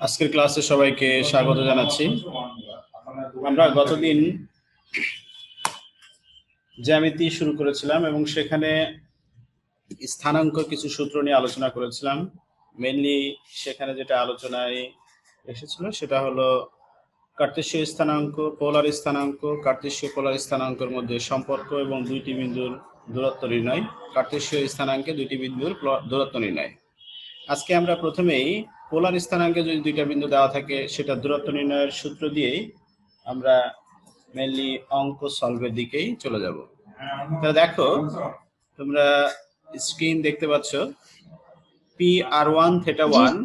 আজকের ক্লাসে সবাইকে স্বাগত জানাচ্ছি। আমরা গতদিন জ্যামিতি শুরু করেছিলাম এবং সেখানে স্থানাঙ্ক কিছু সূত্র নিয়ে আলোচনা করেছিলাম। মেইনলি সেখানে যেটা আলোচনায় এসেছিল সেটা হলো কার্তেশীয় স্থানাঙ্ক, পোলার স্থানাঙ্ক, কার্তেশীয় পোলার স্থানাঙ্কের মধ্যে সম্পর্ক এবং দুইটি বিন্দুর দূরত্ব নির্ণয়, কার্তেশীয় স্থানাঙ্কে দুইটি বিন্দুর দূরত্ব নির্ণয়। আজকে আমরা প্রথমেই পোলার স্থানাঙ্কে যদি দুইটা বিন্দু দেওয়া থাকে সেটা দূরত্ব নির্ণয়ের সূত্র দিয়েই আমরা মেইনলি অঙ্ক সলভের দিকেই চলে যাব। তাহলে দেখো, তোমরা স্ক্রিন দেখতে পাচ্ছ, PR1 θ1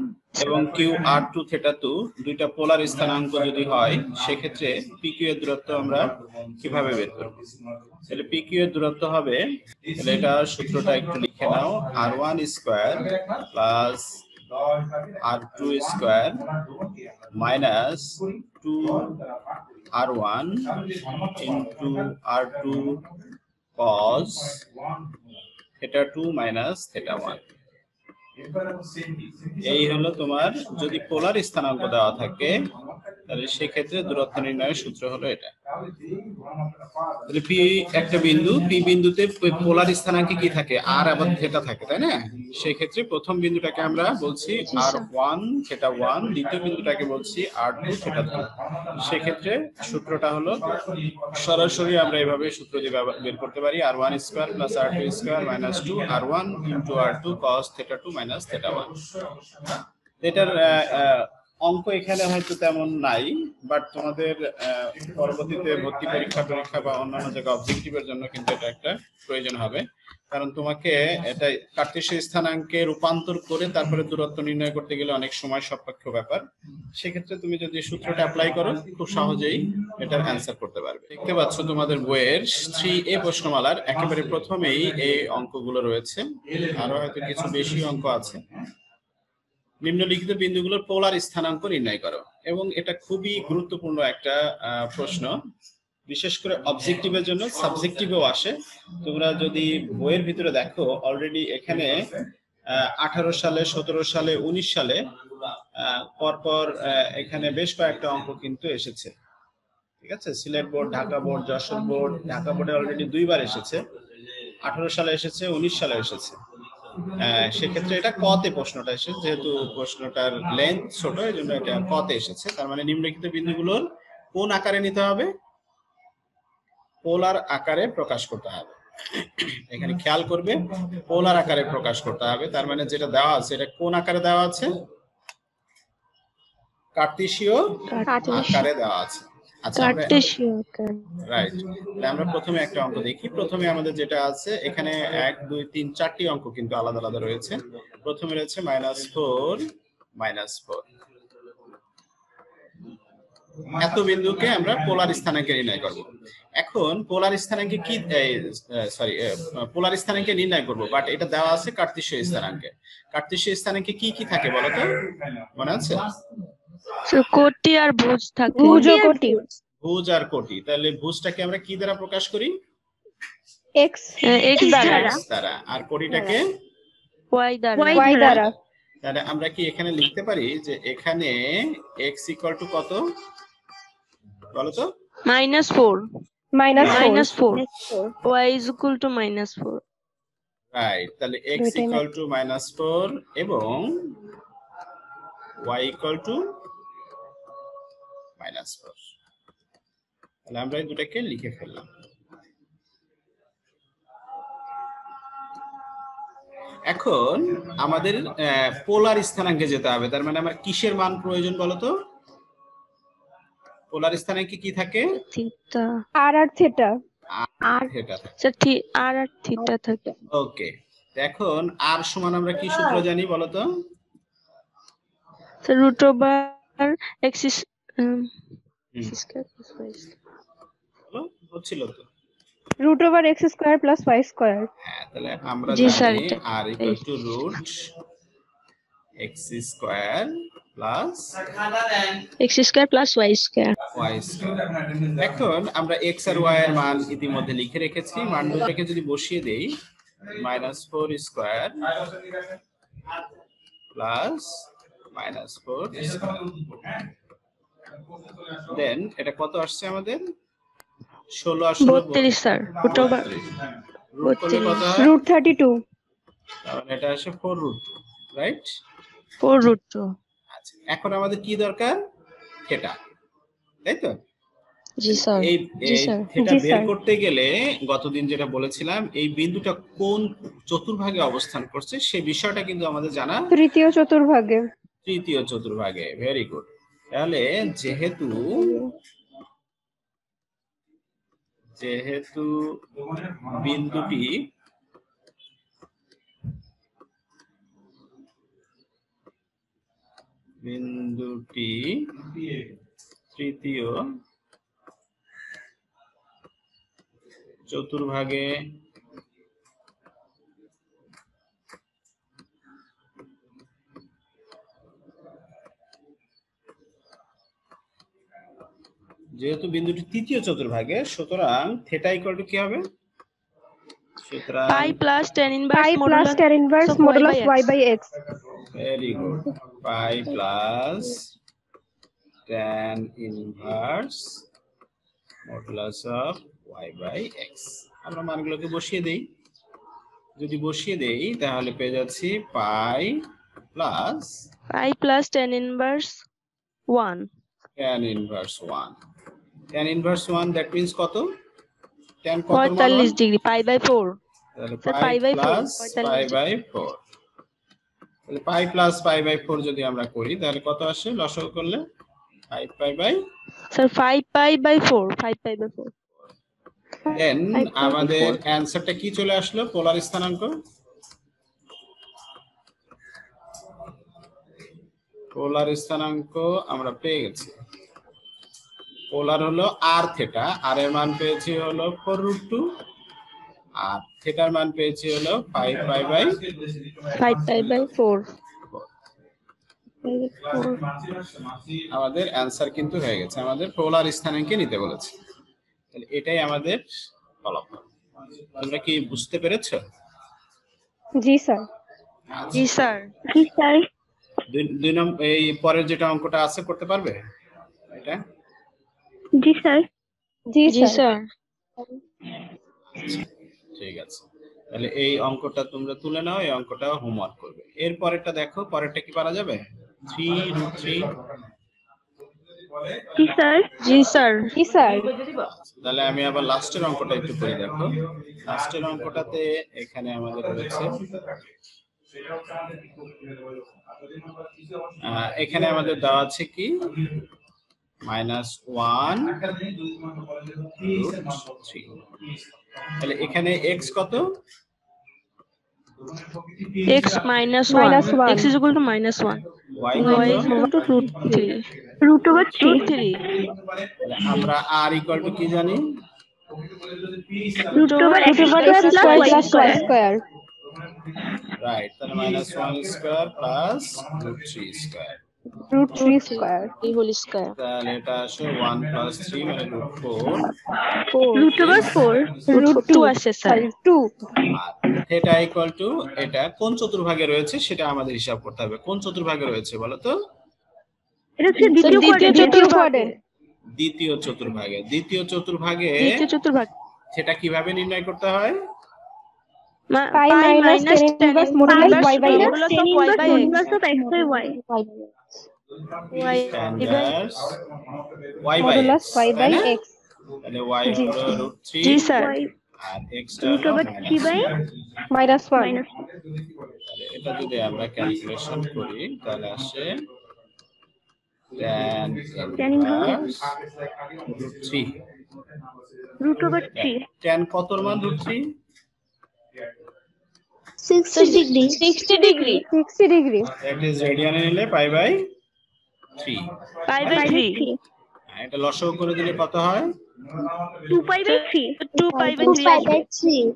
এবং QR2 θ2 দুইটা পোলার স্থানাঙ্ক যদি হয় সেক্ষেত্রে PQ এর দূরত্ব আমরা কিভাবে বের করব? তাহলে PQ এর দূরত্ব হবে, তাহলে এটা সূত্রটা একটু লিখে নাও, R1 square plus R2 square minus 2R1 into R2 cos θ2 minus θ1। এই হলো তোমার যদি পোলার স্থানাঙ্ক দেওয়া থাকে তাহলে সেক্ষেত্রে দূরত্ব নির্ণয়ের সূত্র হলো এটা। তাহলে পি একটা বিন্দু, পি বিন্দুতে পোলার স্থানাঙ্কে কি থাকে, আর আবার থিটা থাকে, তাই না? সেই ক্ষেত্রে প্রথম বিন্দুটাকে আমরা বলছি R1 θ1, দ্বিতীয় বিন্দুটাকে বলছি R2 θ2। সেক্ষেত্রে সূত্রটা হলো সরাসরি আমরা এভাবে সূত্র দিয়ে বের করতে পারি, R1 square plus R2 square minus 2R1 into R2 cos θ2 minus θ1। এটার অঙ্ক এখানে হয়তো তেমন নাই, বাট তোমাদের পরবর্তীতে ভর্তি পরীক্ষা বা অন্যান্য জায়গায় অবজেক্টিভের জন্য কিন্তু এটা একটা প্রয়োজন হবে, কারণ তোমাকে এটা কার্তেশীয় স্থানাঙ্কে রূপান্তর করে তারপরে দূরত্ব নির্ণয় করতে গেলে অনেক সময় সাপেক্ষ ব্যাপার। সেক্ষেত্রে তুমি যদি সূত্রটা অ্যাপ্লাই করো খুব সহজেই এটার অ্যান্সার করতে পারবে। দেখতে পাচ্ছ তোমাদের বইয়ের 3A প্রশ্নমালার একেবারে প্রথমেই এই অঙ্কগুলো রয়েছে, আরো হয়তো কিছু বেশি অঙ্ক আছে। নিম্নলিখিত বিন্দুগুলোর পোলার স্থানাঙ্ক নির্ণয় করো, এবং এটা খুবই গুরুত্বপূর্ণ একটা প্রশ্ন, বিশেষ করে অবজেক্টিভের জন্য, সাবজেক্টিভেও আসে। তোমরা যদি বইয়ের ভিতরে দেখো, অলরেডি এখানে 18 সালে, 17 সালে, 19 সালে পরপর এখানে বেশ কয়েকটা অঙ্ক কিন্তু এসেছে। ঠিক আছে, Sylhet board, Dhaka board, Jessore board, Dhaka বোর্ডে অলরেডি 2বার এসেছে, 18 সালে এসেছে, 19 সালে এসেছে। সেক্ষেত্রে এটা কতে প্রশ্নটা এসেছে, যেহেতু প্রশ্নটার লেন্থ ছোট এই জন্য এটা কতে এসেছে। তার মানে নিম্নলিখিত বিন্দুগুলোর কোন আকারে নিতে হবে, পোলার আকারে প্রকাশ করতে হবে। এখানে খেয়াল করবে, পোলার আকারে প্রকাশ করতে হবে। তার মানে যেটা দেওয়া আছে এটা কোন আকারে দেওয়া আছে, কার্তেশীয় আকারে দেওয়া আছে। আচ্ছা, রাইট। আমরা প্রথমে একটা অঙ্ক দেখি। প্রথমে আমাদের যেটা আছে এখানে 1 2 3 4টি অঙ্ক কিন্তু আলাদা আলাদা রয়েছে। প্রথমে রয়েছে -4 -4। এত বিন্দুকে আমরা পোলার স্থানাঙ্কে নির্ণয় করব। এখন পোলার স্থানাঙ্কে কি, পোলার স্থানাঙ্কে নির্ণয় করব, বাট এটা দেওয়া আছে কার্তেশীয় স্থানাঙ্কে। কার্তেশীয় স্থানাঙ্কে কি কি থাকে বলো তো, মনে আছে? কোটি আর ভুজ থাকে। ভুজ আর কোটি। তাহলে ভুজটাকে আমরা কি দ্বারা প্রকাশ করি, x দ্বারা, আর কোটিটাকে y দ্বারা। তাহলে আমরা কি এখানে লিখতে পারি যে এখানে x ইকুয়াল টু কত বলো তো, -4 y is equal to -4, right. তাহলে x ইকুয়াল টু -4 এবং y ইকুয়াল টু -4। তাহলে আমরা এই দুটাকে লিখে ফেললাম। এখন আমাদের পোলার স্থানাঙ্কে যেতে হবে। তার মানে আমার কিসের মান প্রয়োজন বলতো, পোলার স্থানাঙ্কে কি থাকে, থিটা আর থিটা, আর থিটা থাকে। ওকে, এখন আর সমান আমরা কি সূত্র জানি বলতো, √x হচ্ছিল তো √x² + y²। হ্যাঁ, তাহলে আমরা জানি r = √x² + y²। এখন আমরা x আর y এর মান ইতিমধ্যে লিখে রেখেছি। মান দুটোকে যদি বসিয়ে দেই, -4² + -4 দেন এটা কত আসছে আমাদের 16 আর 16 32 স্যার রুট ওভার রুট করলে কত হয় √32 তাহলে এটা আসে 4√2 রাইট 4√2 আচ্ছা এখন আমাদের কি দরকার থিটা তাই তো জি স্যার এই জি স্যার থিটা জি, বের স্যার। করতে গেলে গতদিন যেটা বলেছিলাম এই বিন্দুটা কোন চতুর্ভাগে অবস্থান করছে সেই বিষয়টা কিন্তু আমাদের জানা তৃতীয় চতুর্ভাগে তৃতীয় চতুর্ভাগে ভেরি গুড তাহলে যেহেতু বিন্দুটি তৃতীয় চতুর্ভাগে যেহেতু বিন্দুটি তৃতীয় চতুর্ভাগে সুতরাং থিটা ইকুয়াল টু কি হবে সুতরাং পাই plus tan inverse pi plus tan inverse modulus y/x very good pi plus tan inverse modulus of y/x আমরা মানগুলোকে বসিয়ে দেই যদি বসিয়ে দেই তাহলে পেয়ে যাচ্ছি পাই plus tan inverse 1 tan inverse 1 tan inverse 1 that means কত tan কত মান 45 ডিগ্রি π/4 তাহলে স্যার পাই π/4 প্লাস 45 π/4 তাহলে পাই প্লাস π/4 যদি আমরা করি তাহলে কত আসে লসাগু করলে 5 স্যার 5π/4 5π/4 দেন আমাদের অ্যানসারটা কি চলে আসলো পোলার স্থানাঙ্ক আমরা পেয়ে গেছি পোলার হলো r থিটা r এর মান পেয়েছি হলো 4√2 আর থিটার মান পেয়েছি হলো 5π/4 আমাদের অ্যানসার কিন্তু হয়ে গেছে আমাদের পোলার স্থানাঙ্কে নিতে বলেছে তাহলে এটাই আমাদের ফলাফল তোমরা কি বুঝতে পেরেছো জি স্যার জি স্যার দুই নম্বর এই পরের যেটা অঙ্কটা আছে করতে পারবে এটা জি স্যার জি জি স্যার স্যার ঠিক আছে তাহলে এই অঙ্কটা তোমরা তুলে নাও এই অঙ্কটা হোমওয়ার্ক করবে এর পরেরটা দেখো পরেরটা কি পারা যাবে 3√3 জি স্যার জি স্যার জি স্যার তাহলে আমি আবার লাস্টের অঙ্কটা একটু করে দেখো লাস্টের অঙ্কটাতে এখানে আমাদের রয়েছে এখানে আমাদের দেওয়া আছে কি -1√3 তাহলে এখানে x কত x -1 x is equal to -1 y y is equal to √3 √3 তাহলে আমরা r ইকুয়াল টু কি জানি √x² + y স্কয়ার রাইট তাহলে -1 স্কয়ার প্লাস √3 স্কয়ার √3 স্কয়ার এই হোল স্কয়ার তাহলে এটা আসে 1 + 3 মানে √4 √2 আসে স্যার 2 আর থিটা ইকুয়াল টু এটা কোন চতুর্ভাগে রয়েছে সেটা আমাদের হিসাব করতে হবে কোন চতুর্ভাগে রয়েছে বলো তো এটা হচ্ছে দ্বিতীয় কোয়াড্রেন্ট দ্বিতীয় চতুর্ভাগে সেটা কিভাবে নির্ণয় করতে হয় pi minus tan inverse modulus y/x Standards modulus y/x y/x তাহলে y হলো √3 জি স্যার আর x টা হলো -1 তাহলে এটা যদি আমরা ক্যালকুলেশন করি তাহলে আসে tan inverse √3 tan কতর মান √3 60 ডিগ্রি 60 ডিগ্রি that is রেডিয়ানে নিলে π/3 π/3 এটা লসাগু করে দিলে কত হয় 2π/3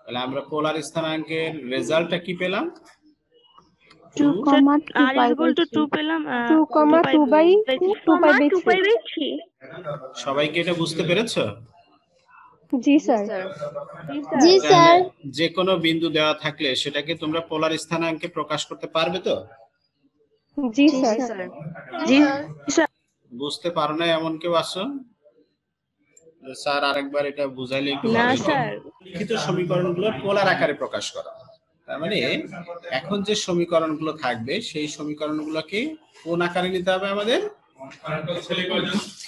তাহলে আমরা পোলার স্থানাঙ্কের রেজাল্টটা কি পেলাম 2, r is equal to 2 পেলাম 2,2/3 সবাইকে এটা বুঝতে পেরেছো জি স্যার যে কোনো বিন্দু দেওয়া থাকলে সেটাকে তোমরা পোলার স্থানাঙ্কে প্রকাশ করতে পারবে তো জি স্যার। জি স্যার। বুঝতে পারো না এমন কেউ আছো? স্যার আরেকবার এটা বুঝাইলে একটু না ভালো হতো। স্যার। লিখিত সমীকরণগুলো পোলার আকারে প্রকাশ করা। তার মানে এখন যে সমীকরণগুলো থাকবে সেই সমীকরণগুলোকে কোন আকারে নিতে হবে আমাদের?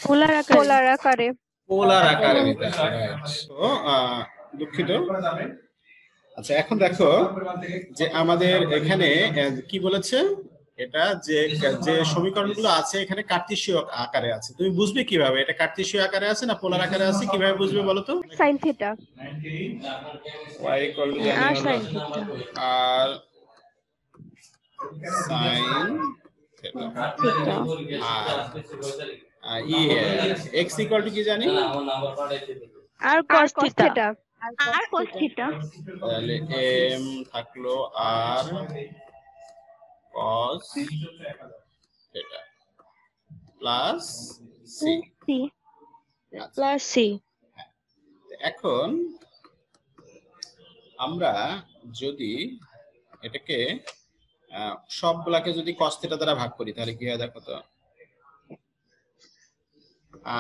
পোলার আকারে। পোলার আকারে। পোলার আকারে নিতে হবে। তো দুঃখিত। আচ্ছা এখন দেখো যে আমাদের এখানে কি বলেছে, এটা যে যে সমীকরণগুলো আছে এখানে কার্তেশীয় আকারে আছে। তুমি বুঝবে কিভাবে এটা কার্তেশীয় আকারে আছে না পোলার আকারে আছে, কিভাবে বুঝবে বলো তো? Sine theta. y equal to জানি আর হলো সাইন থিটা। আর sin theta আর x equal to কি জানি? আর আর cos cos থিটা। থিটা। আর cos থিটা। তাহলে m থাকলো আর cos theta plus c। Plus c. এখন আমরা যদি এটাকে সবগুলাকে যদি cos theta দ্বারা ভাগ করি তাহলে কি হয় দেখো তো।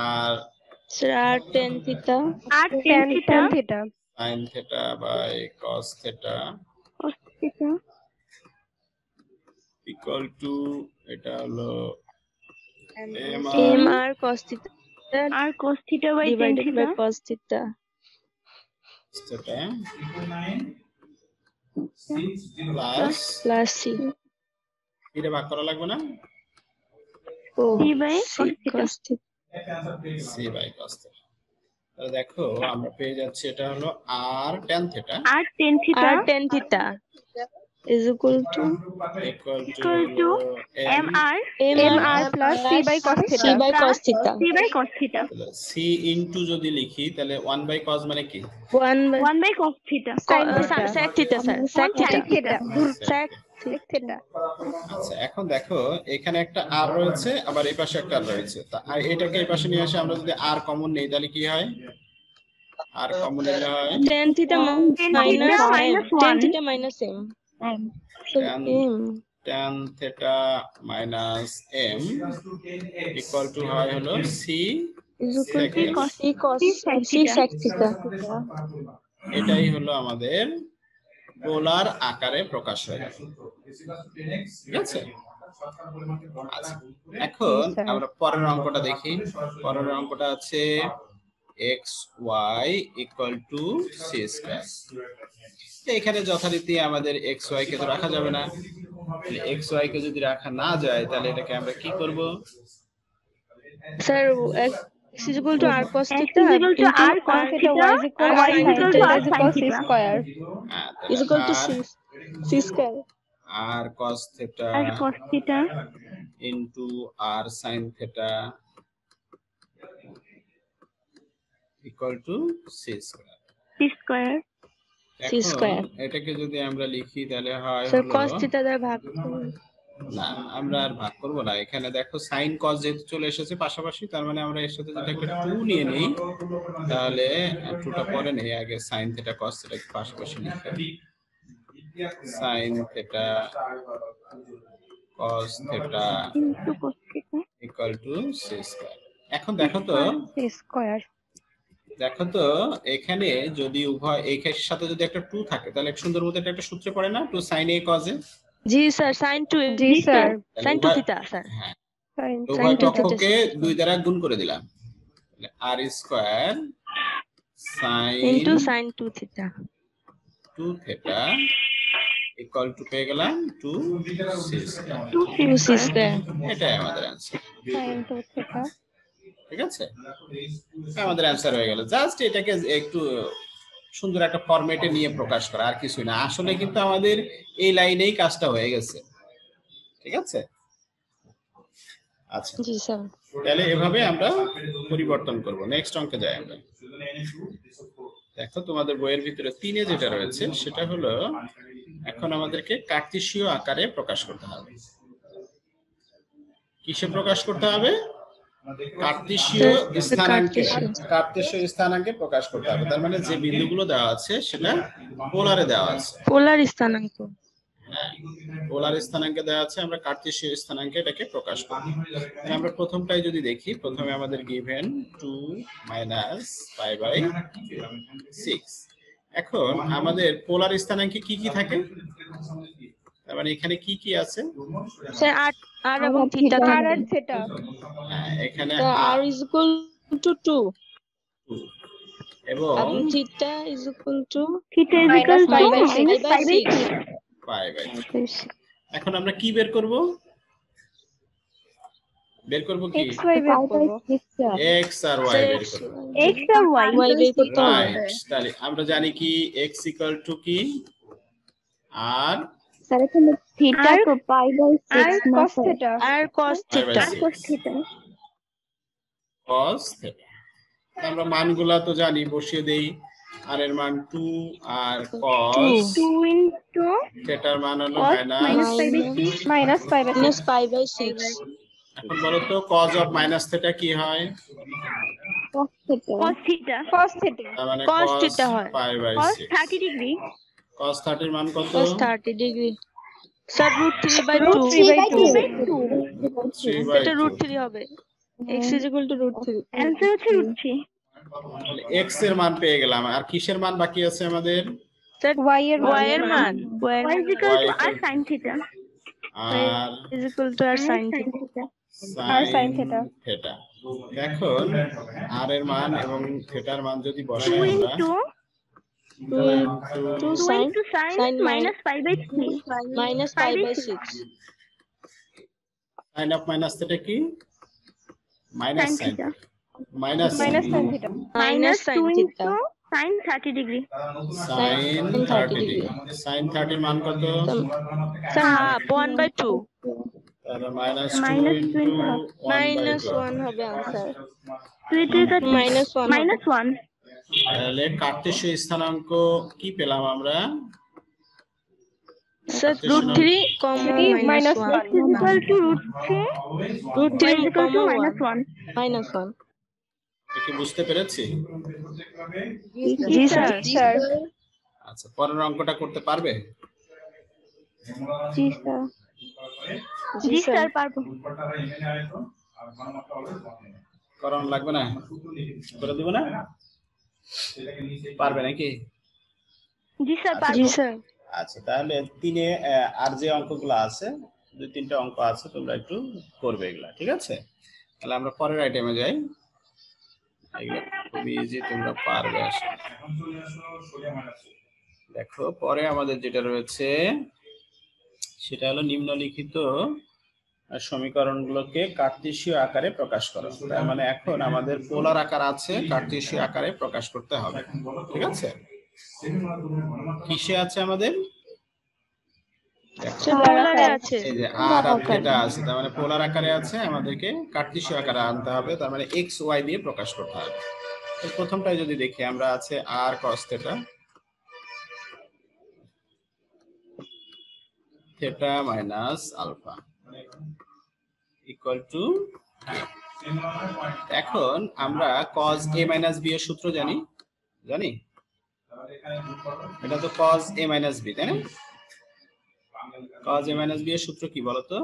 আর স্যার আর tan থিটা। আর tan theta. tan theta. sin theta by cos theta cos theta equal to এটা হলো m আর cos থিটা আর cos theta by tan divided theta by cos theta. Plus plus c. এটা ভাগ করা লাগবে না? ও c by cos theta. cos theta. c by cos theta। তাহলে দেখো আমরা পেয়ে যাচ্ছি এটা হলো r tan theta আর tan থিটা আর tan theta is equal to equal equal to to m r m r plus c by cos c theta। by cos theta। c by cos theta c into যদি লিখি তাহলে 1 by cos মানে কি? 1 by 1 by cos theta sin theta। sec theta sir sec Sin theta। theta। sec sec theta। আচ্ছা এখন দেখো এখানে একটা r রয়েছে আবার এই পাশে একটা r রয়েছে, তা এটাকে এই পাশে নিয়ে এসে আমরা যদি r কমন নেই তাহলে কি হয়? r কমন নিলে হয় tan theta minus tan theta minus m so tan m tan theta minus m equal to হয় হলো c is equal sec to theta। c cos c sec theta। এটাই হলো আমাদের পোলার আকারে প্রকাশ হয়ে গেল। ঠিক আছে? আচ্ছা এখন আমরা পরের অঙ্কটা দেখি। পরের অঙ্কটা আছে x y equal to c square। এখানে যথারীতি আমাদের x y কে তো রাখা যাবে না, তাহলে x y কে যদি রাখা না যায় তাহলে এটাকে আমরা কি করব? Sir x is equal to r cos x theta is equal to r cos theta theta y is equal y r is sin equal to theta r is sin equal c theta square। is equal to c square r cos theta r cos theta into r sin theta equal to c square। c square c square। এখন এটাকে যদি আমরা লিখি তাহলে হয় sir হলো cos theta দ্বারা ভাগ করুন। না আমরা আর ভাগ করব না, এখানে দেখো sin cos যেহেতু চলে এসেছে পাশাপাশি, তার মানে আমরা এর সাথে যদি একটা 2 নিয়ে নেই তাহলে 2টা পরে নেই, আগে sin theta cos theta পাশাপাশি লিখি। sin theta cos theta into cos theta equal to c square। এখন দেখো তো c square। এখানে যদি উভয় এর সাথে যদি একটা 2 থাকে তাহলে এক সুন্দর মতো এটা একটা সূত্রে পড়ে না, 2 sin a cos a। G sir sin 2 G sir. sin 2 theta sir. হ্যাঁ sin উভয় two theta পক্ষকে 2 দ্বারা গুণ করে দিলাম, তাহলে r square into sin sin 2 theta 2 theta equal two পেয়ে গেলাম 2 c স্কয়ার। 2c square। এটাই আমাদের आंसर। sin 2 theta। ঠিক আছে, আমাদের आंसर হয়ে গেল। জাস্ট এটাকে একটু সুন্দর একটা ফরম্যাটে নিয়ে প্রকাশ করা, আর কিছু না। আসলে কিন্তু আমাদের এই লাইনেই কাজটা হয়ে গেছে। ঠিক আছে, আচ্ছা জি স্যার। তাহলে এভাবে আমরা পরিবর্তন করব। নেক্সট অঙ্কে যাই আমরা। দেখো তোমাদের বইয়ের ভিতরে 3 যেটা রয়েছে সেটা হলো এখন আমাদেরকে কার্তেশীয় আকারে প্রকাশ করতে হবে। কিসে প্রকাশ করতে হবে? কার্তেশীয় স্থানাঙ্কে প্রকাশ করতে হবে। তার মানে যে বিন্দুগুলো দেওয়া আছে সেটা পোলারে দেওয়া আছে। পোলার স্থানাঙ্ক। পোলার স্থানাঙ্কে দেওয়া আছে, আমরা কার্টেসীয় স্থানাঙ্কে এটাকে প্রকাশ করি। তাহলে আমরা প্রথমটাই যদি দেখি, প্রথমে আমাদের গিভেন 2 মাইনাস পাই বাই 6। এখন আমাদের পোলার স্থানাঙ্কে কি কি থাকে, তার মানে এখানে কি কি আছে? স্যার আর এবং থিটা আর থাকবে। আর থিটা। এখানে r is equal to 2 এবং এবং theta is equal to theta is Minus equal to pi by minus pi by 6 pi by. এখন আমরা কি বের করব? বের করব কি? x y বের করব। x আর y বের করব। এক্স আর ওয়াই y বের করতে হবে। রাইট, তাহলে আমরা জানি কি x ইকুয়াল টু কি? আর স্যার এখানে থিটা আর- তো পাই বাই 6 না cos স্যার। theta আর cos পাই বাই theta আর cos থিটা cos theta। আমরা মানগুলা তো জানি, বসিয়ে দেই। আর এর মান 2 আর cos 2 ইনটু থিটার মান হলো cos minus. Minus pi by 6 minus pi by minus pi by 6 এখন বলো তো cos অফ মাইনাস থিটা কি হয়? cos theta। cos theta cos theta। তার মানে cos cos theta হয়। Pi by cos 6। 30 degree cos 30 এর মান কত? cos 30 degree sir √3 by 2 3 by 2। 3 by এটা 2। √3 হবে x is equal to √3 answer হচ্ছে √3 x এর মান পেয়ে গেলাম। আর কিসের মান বাকি আছে আমাদের? স্যার y এর y এর মান y is equal to Y r sin theta আর is equal to r sin theta আর sin theta। থিটা। এখন r এর মান এবং থিটার মান যদি বসাই 2 আমরা, into 2 2 sin into sin sin minus pi by 3 minus pi by 6 sin of minus theta কি? Minus sin sin theta minus minus sin theta। minus sin 2 theta into sin 30 degree sin 30 degree. sin 30 এর মান কত? Sir half 1 by 2 তাহলে minus 2 Minus into 2 into 1 by minus 2। 1 হবে answer তো এটা এটা minus 1 minus 1 তাহলে কার্টেসীয় স্থানাঙ্ক কি পেলাম আমরা? Sir √3 comma minus 1 x is equal to √3 √3 y is equal to comma minus 1 minus 1 কি বুঝতে পেরেছি? জি স্যার স্যার। আচ্ছা, পরের অঙ্কটা করতে পারবে? জি স্যার। জি স্যার পারবো করানো লাগবে না? করে দিব না? পারবে নাকি? জি স্যার জি পারবো স্যার আচ্ছা, তাহলে তিনে আর যে অঙ্কগুলো আছে, 2-3টা অঙ্ক আছে, তোমরা একটু করবে এগুলা, ঠিক আছে? তাহলে আমরা পরের আইটেমে যাই। এগুলো খুবই ইজি, তোমরা পারবে আশা করি। দেখো, পরে আমাদের যেটা রয়েছে সেটা হলো নিম্নলিখিত সমীকরণগুলোকে কার্টেসীয় আকারে প্রকাশ করা। তার মানে এখন আমাদের পোলার আকার আছে, কার্টেসীয় আকারে প্রকাশ করতে হবে, ঠিক আছে? কিসে আছে আমাদের? স্যার পোলারে আছে এই যে আর আর থিটা আছে, তার মানে পোলার আকারে আছে, আমাদেরকে কার্টেসীয় আকারে আনতে হবে, তার মানে x y দিয়ে প্রকাশ করতে হবে। তো প্রথমটাই যদি দেখি আমরা, আছে r cos theta theta minus alpha equal to, এখন আমরা cos a মাইনাস b এর সূত্র জানি, এটা তো cos a মাইনাস b, তাই না? cos a মাইনাস b এর সূত্র কি বলতো?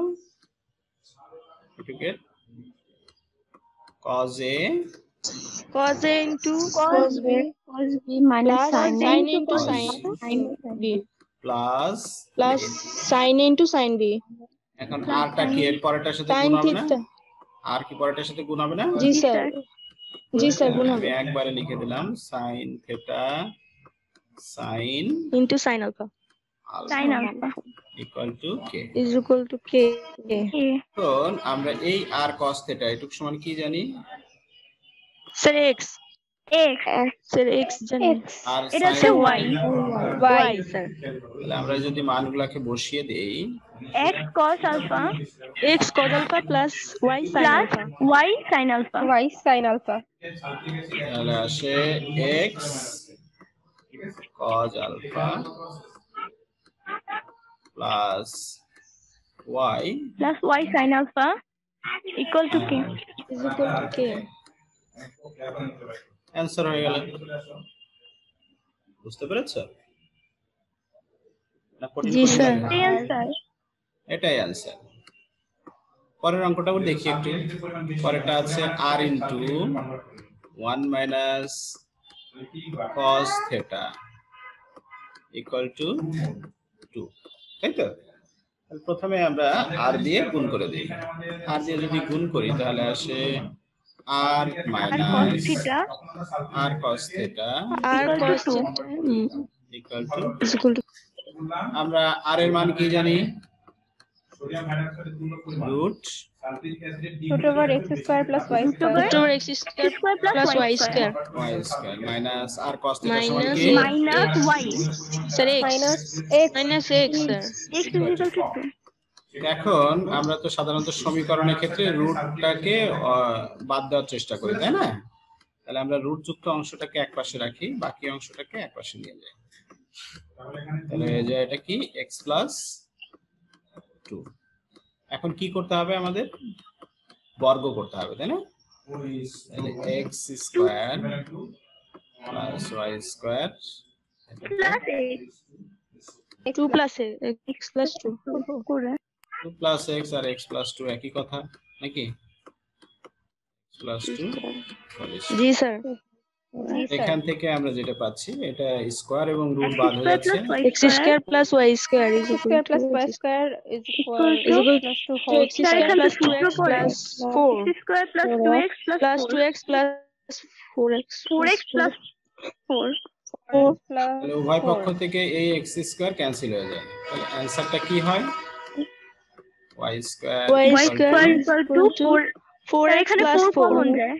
cos a into cos b minus plus sin sin into sin b plus plus sin into sin b এখন আরটা কি এর পরেরটার সাথে sin গুণ হবে না? theta আর কি পরেরটার সাথে গুণ হবে না? জি স্যার গুণ আমি হবে একবারে লিখে দিলাম sin theta sin into sin alpha sin alpha equal to k। is equal to k এখন আমরা এই r cos থিটা এটুক সমান কি জানি? Sir x x sir x জানি আর এটা হচ্ছে y y স্যার তাহলে আমরা যদি মানগুলোকে বসিয়ে দেই, x cos alpha x cos alpha plus y sin plus alpha y sin alpha y sin alpha। তাহলে আসে x cos alpha plus y plus y sin alpha equal to k is equal to k answer হয়ে গেল। বুঝতে পেরেছো? না কঠিন জি, কঠিন sir. লাগে? এই answer এটাই आंसर। পরের অঙ্কটাও দেখি একটু। পরেরটা আছে r into 1 minus cos theta equal two 2, তাই তো? তাহলে প্রথমে আমরা r দিয়ে গুণ করে দিই। r দিয়ে যদি গুণ করি তাহলে আসে r আর cos মাইনাস theta r cos থিটা আর equal to cos 2. theta equal to, is equal to আমরা r এর মান কি জানি? Root root over x square plus y Root square. over root over x square square plus y y square square y square minus r cos theta সমান minus কি? minus y. sir x Minus x. minus x sir X is equal to 2. এখন আমরা তো সাধারণত সমীকরণের ক্ষেত্রে রুটটাকে বাদ দেওয়ার চেষ্টা করি, তাই না? তাহলে আমরা রুট যুক্ত অংশটাকে একপাশে রাখি, বাকি অংশটাকে একপাশে নিয়ে যাই। তাহলে হয়ে যায় এটা কি x প্লাস 2। এখন কি করতে হবে আমাদের? বর্গ করতে হবে, তাই না? তাহলে x square plus y square Plus x. 2 plus x plus 2 করে 2 প্লাস x আর x প্লাস 2 একই কথা নাকি? প্লাস 2 জি স্যার G sir. এখান থেকে আমরা যেটা পাচ্ছি এটা স্কয়ার এবং রুট বাদ হয়ে square যাচ্ছে। plus y x square square plus y square is X equal square plus to y square is equal is to equal plus 2 to whole x Sir, square এখান plus থেকে সূত্র 2x পড়ে। plus 4 x square plus 2x plus plus 4. 2x plus 4x 4x plus 4. তাহলে উভয় পক্ষ থেকে এই x square cancel হয়ে যায়। তাহলে অ্যানসারটা কি হয়? y square y y square square is equal equal to to 4. 4x এখানে plus 4 কমন 4 যায়।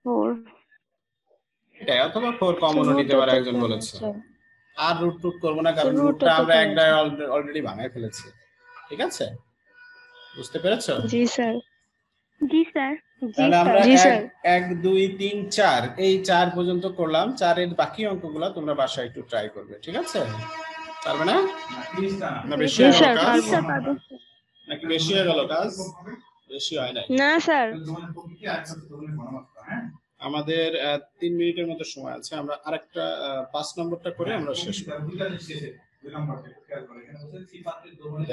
4. এটা অথবা 4 কমনও নিতে পারে একজন বলেছে। আর রুট টুট করব না কারণ So, root রুটটা তো আমরা করা একটা অলরেডি ভাঙায় ফেলেছি। ঠিক আছে? বুঝতে পেরেছো? জি স্যার জি স্যার। তাহলে আমরা জি, স্যার। 1 2 3 4 এই 4 পর্যন্ত করলাম। 4 এর বাকি অঙ্কগুলো তোমরা বাসায় একটু ট্রাই করবে, ঠিক আছে? পারবে না? না বেশি জি, হয়ে গেল স্যার, কাজ? পারবো। স্যার পারবো। নাকি বেশি হয়ে গেল কাজ? বেশি হয় নাই। না স্যার আমাদের 3 মিনিটের মতো সময় আছে। আমরা আরেকটা 5 নম্বরটা করে আমরা শেষ করব।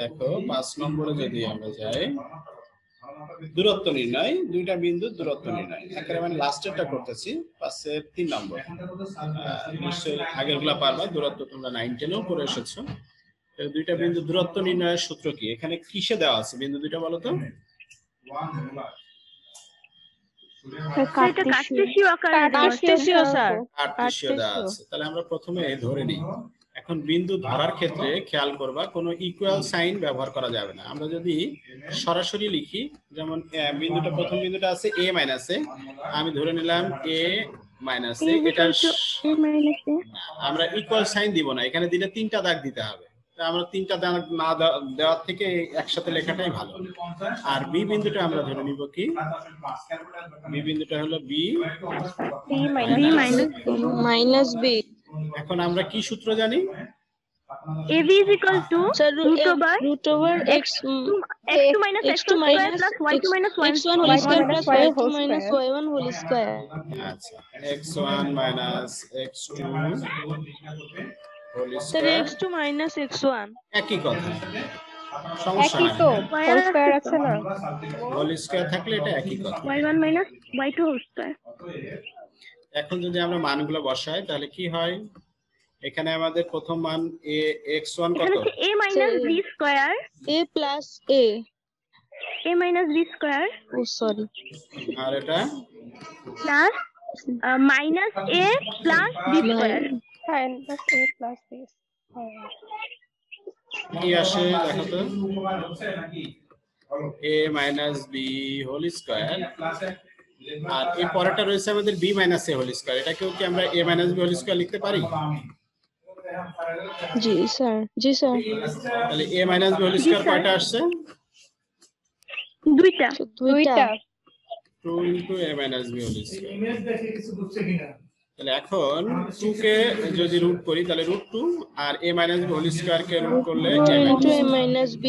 দেখো 5 নম্বরে যদি আমরা যাই, দূরত্ব নির্ণয়, দুইটা বিন্দুর দূরত্ব নির্ণয়। একেবারে মানে লাস্টেরটা করতেছি, 5 এর 3 নম্বর। নিশ্চয়ই আগেরগুলা পারবা, দূরত্ব তোমরা 9 10এও করে এসেছো। তো দুইটা বিন্দুর দূরত্ব নির্ণয়ের সূত্র কি? এখানে কিসে দেওয়া আছে বিন্দু দুইটা বলো তো? এটা কার্টেসীয় আকারে দেওয়া আছে। কার্টেসীয় স্যার কার্টেসীয় দেওয়া আছে। তাহলে আমরা প্রথমে ধরে নিই। এখন বিন্দু ধরার ক্ষেত্রে খেয়াল করবা কোনো ইকুয়াল সাইন ব্যবহার করা যাবে না। আমরা যদি সরাসরি লিখি, যেমন বিন্দুটা প্রথম বিন্দুটা আছে a মাইনাস এ, আমি ধরে নিলাম a মাইনাস এ, এটা আমরা ইকুয়াল সাইন দিব না, এখানে দিলে 3টা দাগ দিতে হবে। তা আমরা 3টা দাগ না দেওয়ার থেকে একসাথে লেখাটাই ভালো। আর বি বিন্দুটা আমরা ধরে নিব কি? বি বিন্দুটা হলো b মাইনাস b এখন আমরা কি সূত্র জানি? AB is equal to sir root over x2 minus x1 square plus y2 minus x1 y1 whole square plus y2 whole minus square. y1 whole square আচ্ছা, x1 minus x2 whole sir square x2 minus x1 একই কথা, সমস্যা একই নাই। তো whole square আছে না? Whole square থাকলে এটা একই কথা। y1 minus y2 whole square. এখন যদি আমরা মানগুলো বসাই তাহলে কি হয়? এখানে আমাদের প্রথম মান x1 কত? এখানে হচ্ছে a minus b square, a plus a minus b square oh sorry আর এটা plus minus a plus b square. Fine, plus a plus this. কি আসে দেখো তো? a minus b whole square, আর এই পরেরটা রয়েছে আমাদের b minus a whole square. এটাকেও কি আমরা a minus b whole square লিখতে পারি? জি স্যার তাহলে a minus b whole square কয়টা আসছে? দুইটা। দুইটা 2 into a minus b whole square. তাহলে এখন 2 কে যদি রুট করি তাহলে √2 আর a minus b whole square কে রুট করলে into a minus b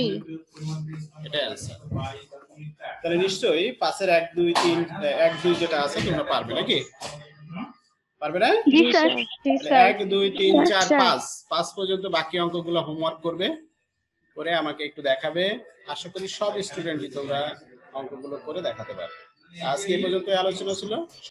এটা आंसर। তাহলে নিশ্চয়ই 5 এর 1 2 3 1 2 যেটা আছে তোমরা পারবে নাকি? পারবে না? জি স্যার। জি তাহলে স্যার 1 2 3 4 স্যার। 5 পর্যন্ত বাকি অঙ্কগুলো হোমওয়ার্ক করবে, করে আমাকে একটু দেখাবে। আশা করি সব স্টুডেন্টই তোমরা অঙ্কগুলো করে দেখাতে পারবে। আজকে এই পর্যন্ত আলোচনা ছিল।